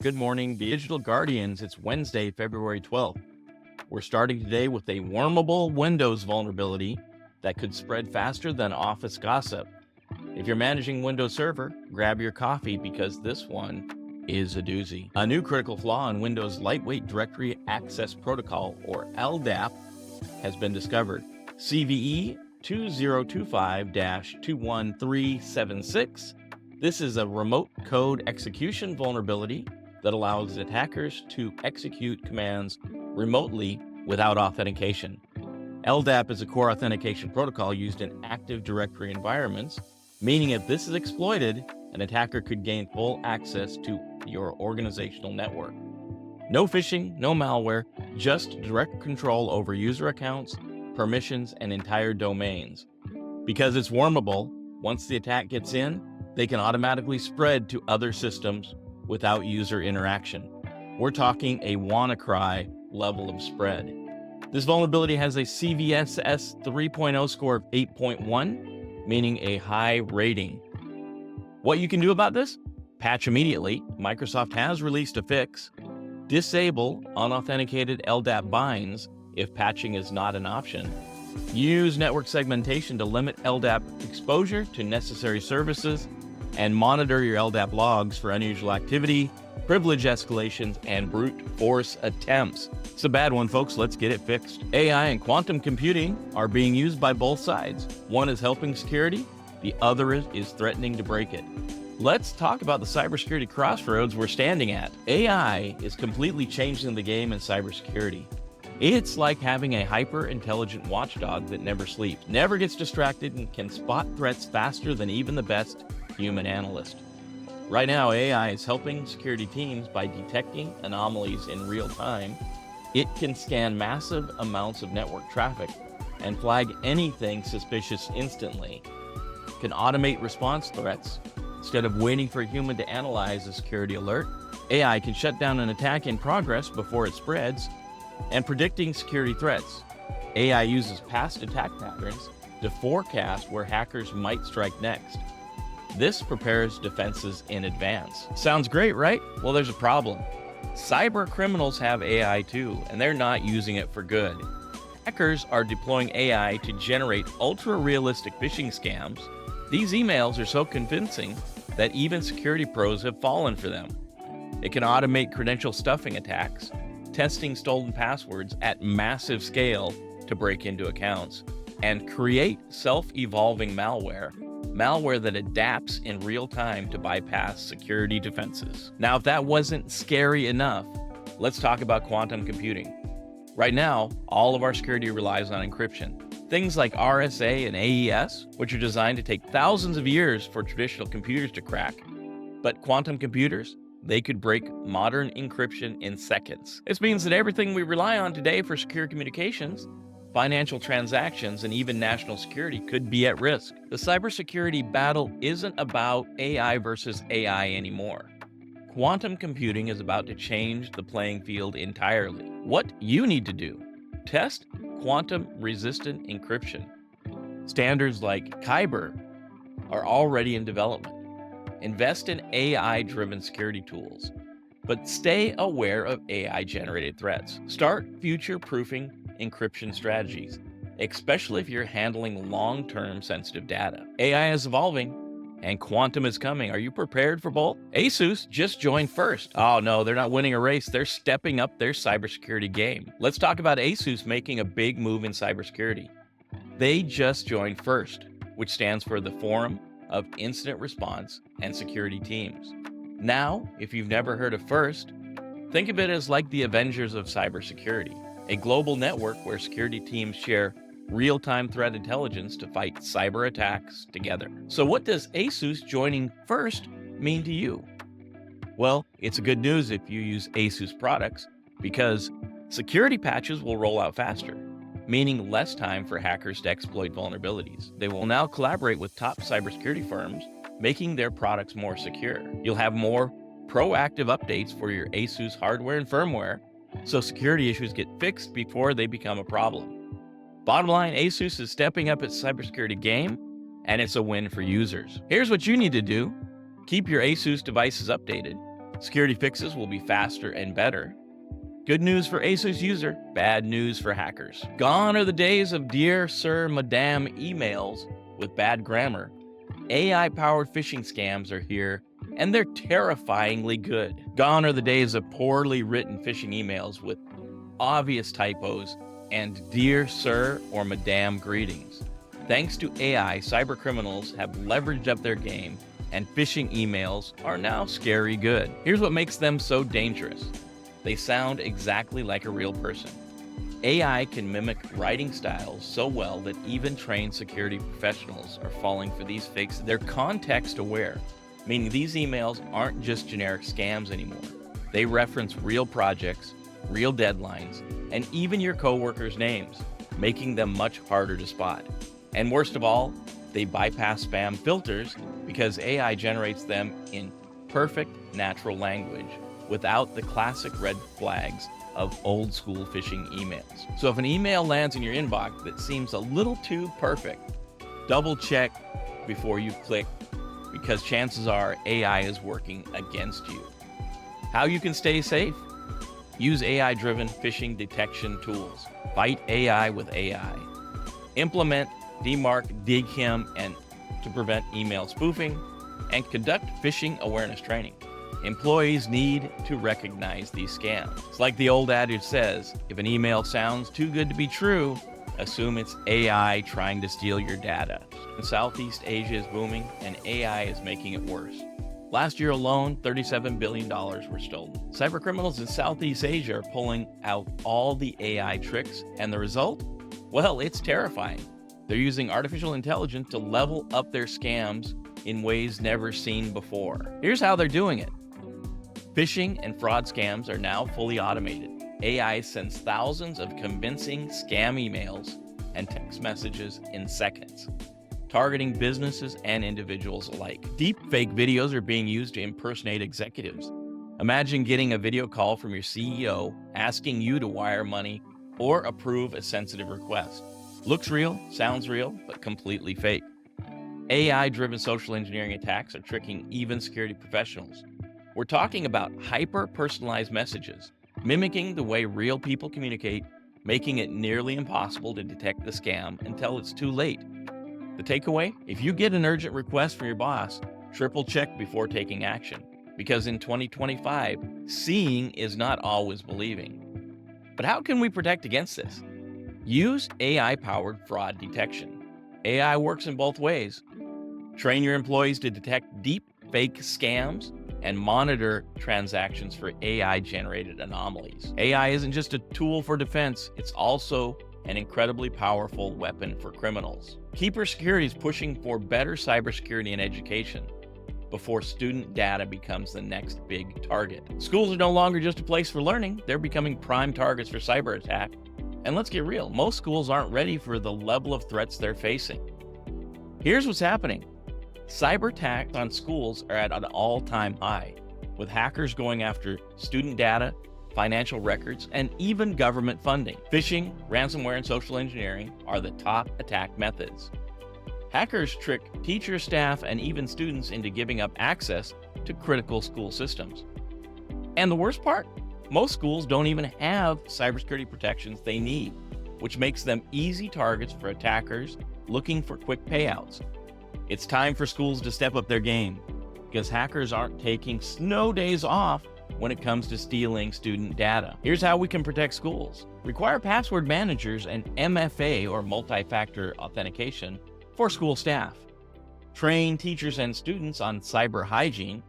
Good morning, Digital Guardians. It's Wednesday, February 12th. We're starting today with a wormable Windows vulnerability that could spread faster than Office gossip. If you're managing Windows Server, grab your coffee because this one is a doozy. A new critical flaw in Windows Lightweight Directory Access Protocol, or LDAP, has been discovered. CVE 2025-21376. This is a remote code execution vulnerability that allows attackers to execute commands remotely without authentication. LDAP is a core authentication protocol used in Active Directory environments, meaning if this is exploited, an attacker could gain full access to your organizational network. No phishing, no malware, just direct control over user accounts, permissions, and entire domains. Because it's wormable, once the attack gets in, they can automatically spread to other systems without user interaction. We're talking a WannaCry level of spread. This vulnerability has a CVSS 3.0 score of 8.1, meaning a high rating. What you can do about this? Patch immediately. Microsoft has released a fix. Disable unauthenticated LDAP binds if patching is not an option. Use network segmentation to limit LDAP exposure to necessary services, and monitor your LDAP logs for unusual activity, privilege escalations, and brute force attempts. It's a bad one, folks. Let's get it fixed. AI and quantum computing are being used by both sides. One is helping security, the other is threatening to break it. Let's talk about the cybersecurity crossroads we're standing at. AI is completely changing the game in cybersecurity. It's like having a hyper-intelligent watchdog that never sleeps, never gets distracted, and can spot threats faster than even the best human analyst. Right now, AI is helping security teams by detecting anomalies in real time. It can scan massive amounts of network traffic and flag anything suspicious instantly. It can automate response threats. Instead of waiting for a human to analyze a security alert, AI can shut down an attack in progress before it spreads. And predicting security threats, AI uses past attack patterns to forecast where hackers might strike next. This prepares defenses in advance. Sounds great, right? Well, there's a problem. Cyber criminals have AI too, and they're not using it for good. Hackers are deploying AI to generate ultra-realistic phishing scams. These emails are so convincing that even security pros have fallen for them. It can automate credential stuffing attacks, testing stolen passwords at massive scale to break into accounts, and create self-evolving malware that adapts in real time to bypass security defenses. Now, if that wasn't scary enough, let's talk about quantum computing. Right now, all of our security relies on encryption. Things like RSA and AES, which are designed to take thousands of years for traditional computers to crack. But quantum computers, they could break modern encryption in seconds. This means that everything we rely on today for secure communications, financial transactions, and even national security could be at risk. The cybersecurity battle isn't about AI versus AI anymore. Quantum computing is about to change the playing field entirely. What you need to do: test quantum-resistant encryption. Standards like Kyber are already in development. Invest in AI-driven security tools, but stay aware of AI-generated threats. Start future-proofing encryption strategies, especially if you're handling long-term sensitive data. AI is evolving, and quantum is coming. Are you prepared for both? ASUS just joined first. Oh no, they're not winning a race. They're stepping up their cybersecurity game. Let's talk about ASUS making a big move in cybersecurity. They just joined FIRST, which stands for the Forum of Incident Response and Security Teams. Now, if you've never heard of FIRST, think of it as like the Avengers of cybersecurity, a global network where security teams share real-time threat intelligence to fight cyber attacks together. So what does ASUS joining FIRST mean to you? Well, it's good news if you use ASUS products, because security patches will roll out faster, meaning less time for hackers to exploit vulnerabilities. They will now collaborate with top cybersecurity firms, making their products more secure. You'll have more proactive updates for your ASUS hardware and firmware, so security issues get fixed before they become a problem. Bottom line, ASUS is stepping up its cybersecurity game, and it's a win for users. Here's what you need to do. Keep your ASUS devices updated. Security fixes will be faster and better. Good news for ASUS user, bad news for hackers. Gone are the days of dear sir, madam emails with bad grammar. AI-powered phishing scams are here, and they're terrifyingly good. Gone are the days of poorly written phishing emails with obvious typos and dear sir or madam greetings. Thanks to AI, cybercriminals have leveraged up their game, and phishing emails are now scary good. Here's what makes them so dangerous. They sound exactly like a real person. AI can mimic writing styles so well that even trained security professionals are falling for these fakes. They're context aware, meaning these emails aren't just generic scams anymore. They reference real projects, real deadlines, and even your coworkers' names, making them much harder to spot. And worst of all, they bypass spam filters because AI generates them in perfect natural language without the classic red flags of old school phishing emails. So if an email lands in your inbox that seems a little too perfect, double check before you click, because chances are AI is working against you. How you can stay safe? Use AI-driven phishing detection tools. Fight AI with AI. Implement DMARC, DKIM, and to prevent email spoofing, and conduct phishing awareness training. Employees need to recognize these scams. It's like the old adage says, if an email sounds too good to be true, assume it's AI trying to steal your data. Southeast Asia is booming, and AI is making it worse. Last year alone, $37 billion were stolen. Cybercriminals in Southeast Asia are pulling out all the AI tricks, and the result? Well, it's terrifying. They're using artificial intelligence to level up their scams in ways never seen before. Here's how they're doing it. Phishing and fraud scams are now fully automated. AI sends thousands of convincing scam emails and text messages in seconds, targeting businesses and individuals alike. Deepfake videos are being used to impersonate executives. Imagine getting a video call from your CEO asking you to wire money or approve a sensitive request. Looks real, sounds real, but completely fake. AI-driven social engineering attacks are tricking even security professionals. We're talking about hyper-personalized messages, mimicking the way real people communicate, making it nearly impossible to detect the scam until it's too late. The takeaway? If you get an urgent request from your boss, triple check before taking action, because in 2025, seeing is not always believing. But how can we protect against this? Use AI-powered fraud detection. AI works in both ways. Train your employees to detect deep fake scams and monitor transactions for AI-generated anomalies. AI isn't just a tool for defense, it's also an incredibly powerful weapon for criminals. Keeper Security is pushing for better cybersecurity in education before student data becomes the next big target. Schools are no longer just a place for learning, they're becoming prime targets for cyber attack. And let's get real, most schools aren't ready for the level of threats they're facing. Here's what's happening. Cyber attacks on schools are at an all-time high, with hackers going after student data, financial records, and even government funding. Phishing, ransomware, and social engineering are the top attack methods. Hackers trick teachers, staff, and even students into giving up access to critical school systems. And the worst part? Most schools don't even have cybersecurity protections they need, which makes them easy targets for attackers looking for quick payouts. It's time for schools to step up their game, because hackers aren't taking snow days off when it comes to stealing student data. Here's how we can protect schools. Require password managers and MFA, or multi-factor authentication, for school staff. Train teachers and students on cyber hygiene,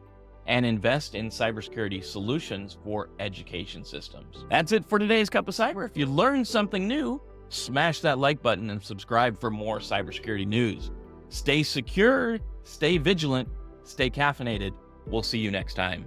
and invest in cybersecurity solutions for education systems. That's it for today's Cup of Cyber. If you learned something new, smash that like button and subscribe for more cybersecurity news. Stay secure, stay vigilant, stay caffeinated. We'll see you next time.